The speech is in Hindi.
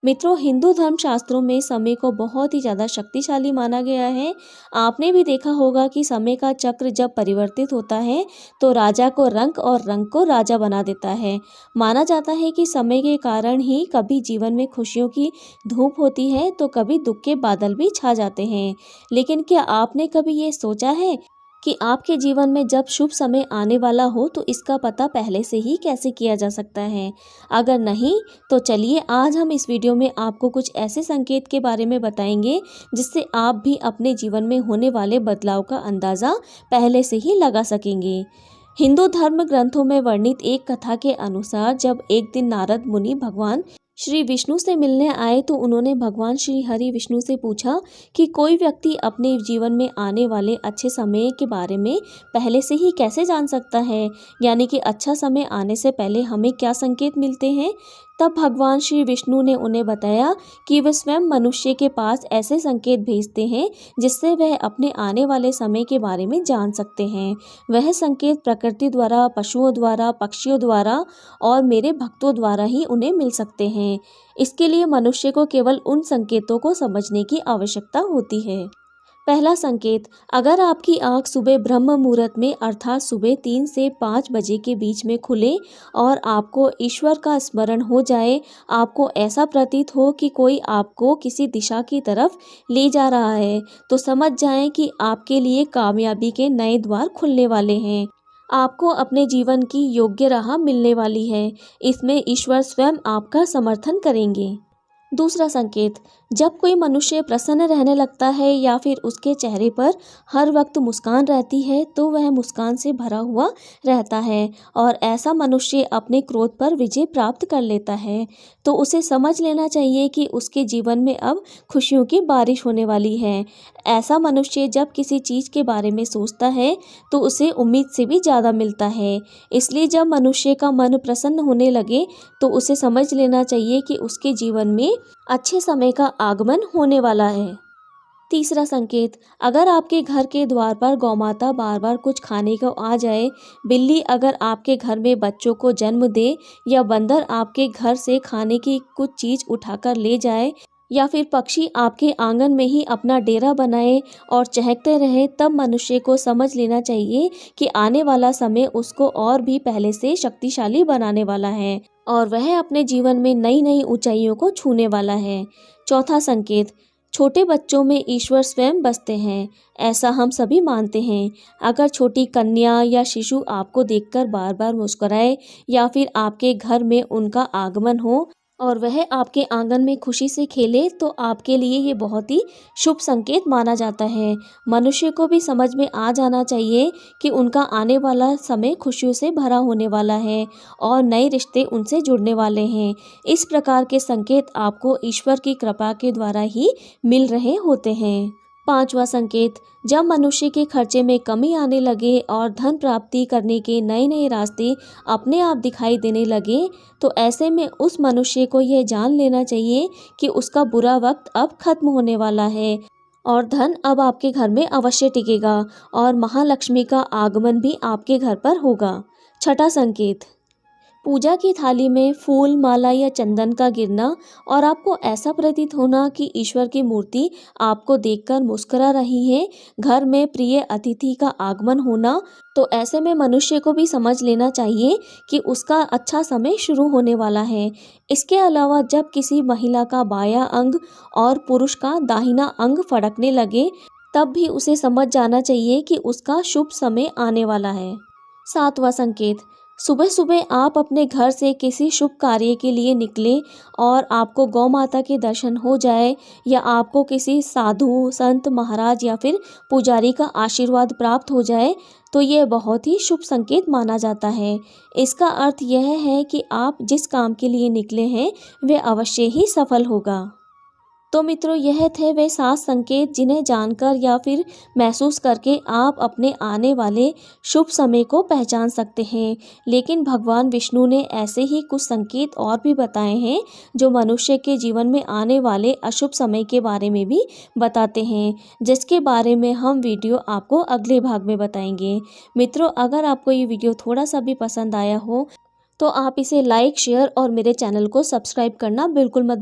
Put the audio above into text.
मित्रों, हिंदू धर्म शास्त्रों में समय को बहुत ही ज़्यादा शक्तिशाली माना गया है। आपने भी देखा होगा कि समय का चक्र जब परिवर्तित होता है तो राजा को रंक और रंक को राजा बना देता है। माना जाता है कि समय के कारण ही कभी जीवन में खुशियों की धूप होती है तो कभी दुख के बादल भी छा जाते हैं। लेकिन क्या आपने कभी ये सोचा है कि आपके जीवन में जब शुभ समय आने वाला हो तो इसका पता पहले से ही कैसे किया जा सकता है? अगर नहीं तो चलिए आज हम इस वीडियो में आपको कुछ ऐसे संकेत के बारे में बताएंगे जिससे आप भी अपने जीवन में होने वाले बदलाव का अंदाज़ा पहले से ही लगा सकेंगे। हिंदू धर्म ग्रंथों में वर्णित एक कथा के अनुसार जब एक दिन नारद मुनि भगवान श्री विष्णु से मिलने आए तो उन्होंने भगवान श्री हरि विष्णु से पूछा कि कोई व्यक्ति अपने जीवन में आने वाले अच्छे समय के बारे में पहले से ही कैसे जान सकता है, यानी कि अच्छा समय आने से पहले हमें क्या संकेत मिलते हैं। तब भगवान श्री विष्णु ने उन्हें बताया कि वे स्वयं मनुष्य के पास ऐसे संकेत भेजते हैं जिससे वह अपने आने वाले समय के बारे में जान सकते हैं। वह संकेत प्रकृति द्वारा, पशुओं द्वारा, पक्षियों द्वारा और मेरे भक्तों द्वारा ही उन्हें मिल सकते हैं। इसके लिए मनुष्य को केवल उन संकेतों को समझने की आवश्यकता होती है। पहला संकेत, अगर आपकी आंख सुबह ब्रह्म मुहूर्त में अर्थात सुबह 3 से 5 बजे के बीच में खुले और आपको ईश्वर का स्मरण हो जाए, आपको ऐसा प्रतीत हो कि कोई आपको किसी दिशा की तरफ ले जा रहा है, तो समझ जाएं कि आपके लिए कामयाबी के नए द्वार खुलने वाले हैं। आपको अपने जीवन की योग्य राह मिलने वाली है। इसमें ईश्वर स्वयं आपका समर्थन करेंगे। दूसरा संकेत, जब कोई मनुष्य प्रसन्न रहने लगता है या फिर उसके चेहरे पर हर वक्त मुस्कान रहती है तो वह मुस्कान से भरा हुआ रहता है और ऐसा मनुष्य अपने क्रोध पर विजय प्राप्त कर लेता है, तो उसे समझ लेना चाहिए कि उसके जीवन में अब खुशियों की बारिश होने वाली है। ऐसा मनुष्य जब किसी चीज़ के बारे में सोचता है तो उसे उम्मीद से भी ज़्यादा मिलता है। इसलिए जब मनुष्य का मन प्रसन्न होने लगे तो उसे समझ लेना चाहिए कि उसके जीवन में अच्छे समय का आगमन होने वाला है। तीसरा संकेत, अगर आपके घर के द्वार पर गौमाता बार बार कुछ खाने को आ जाए, बिल्ली अगर आपके घर में बच्चों को जन्म दे या बंदर आपके घर से खाने की कुछ चीज़ उठाकर ले जाए या फिर पक्षी आपके आंगन में ही अपना डेरा बनाए और चहकते रहे, तब मनुष्य को समझ लेना चाहिए कि आने वाला समय उसको और भी पहले से शक्तिशाली बनाने वाला है और वह अपने जीवन में नई नई ऊंचाइयों को छूने वाला है। चौथा संकेत, छोटे बच्चों में ईश्वर स्वयं बसते हैं, ऐसा हम सभी मानते हैं। अगर छोटी कन्या या शिशु आपको देखकर बार बार मुस्कुराए या फिर आपके घर में उनका आगमन हो और वह आपके आंगन में खुशी से खेले तो आपके लिए ये बहुत ही शुभ संकेत माना जाता है। मनुष्य को भी समझ में आ जाना चाहिए कि उनका आने वाला समय खुशियों से भरा होने वाला है और नए रिश्ते उनसे जुड़ने वाले हैं। इस प्रकार के संकेत आपको ईश्वर की कृपा के द्वारा ही मिल रहे होते हैं। पांचवा संकेत, जब मनुष्य के खर्चे में कमी आने लगे और धन प्राप्ति करने के नए नए रास्ते अपने आप दिखाई देने लगे, तो ऐसे में उस मनुष्य को यह जान लेना चाहिए कि उसका बुरा वक्त अब खत्म होने वाला है और धन अब आपके घर में अवश्य टिकेगा और महालक्ष्मी का आगमन भी आपके घर पर होगा। छठा संकेत, पूजा की थाली में फूल, माला या चंदन का गिरना और आपको ऐसा प्रतीत होना कि ईश्वर की मूर्ति आपको देखकर मुस्कुरा रही है, घर में प्रिय अतिथि का आगमन होना, तो ऐसे में मनुष्य को भी समझ लेना चाहिए कि उसका अच्छा समय शुरू होने वाला है। इसके अलावा जब किसी महिला का बायां अंग और पुरुष का दाहिना अंग फड़कने लगे, तब भी उसे समझ जाना चाहिए कि उसका शुभ समय आने वाला है। सातवां संकेत, सुबह सुबह आप अपने घर से किसी शुभ कार्य के लिए निकले और आपको गौ माता के दर्शन हो जाए या आपको किसी साधु, संत, महाराज या फिर पुजारी का आशीर्वाद प्राप्त हो जाए, तो यह बहुत ही शुभ संकेत माना जाता है। इसका अर्थ यह है कि आप जिस काम के लिए निकले हैं वह अवश्य ही सफल होगा। तो मित्रों, यह थे वे 7 संकेत जिन्हें जानकर या फिर महसूस करके आप अपने आने वाले शुभ समय को पहचान सकते हैं। लेकिन भगवान विष्णु ने ऐसे ही कुछ संकेत और भी बताए हैं जो मनुष्य के जीवन में आने वाले अशुभ समय के बारे में भी बताते हैं, जिसके बारे में हम वीडियो आपको अगले भाग में बताएंगे। मित्रों, अगर आपको ये वीडियो थोड़ा सा भी पसंद आया हो तो आप इसे लाइक, शेयर और मेरे चैनल को सब्सक्राइब करना बिल्कुल मत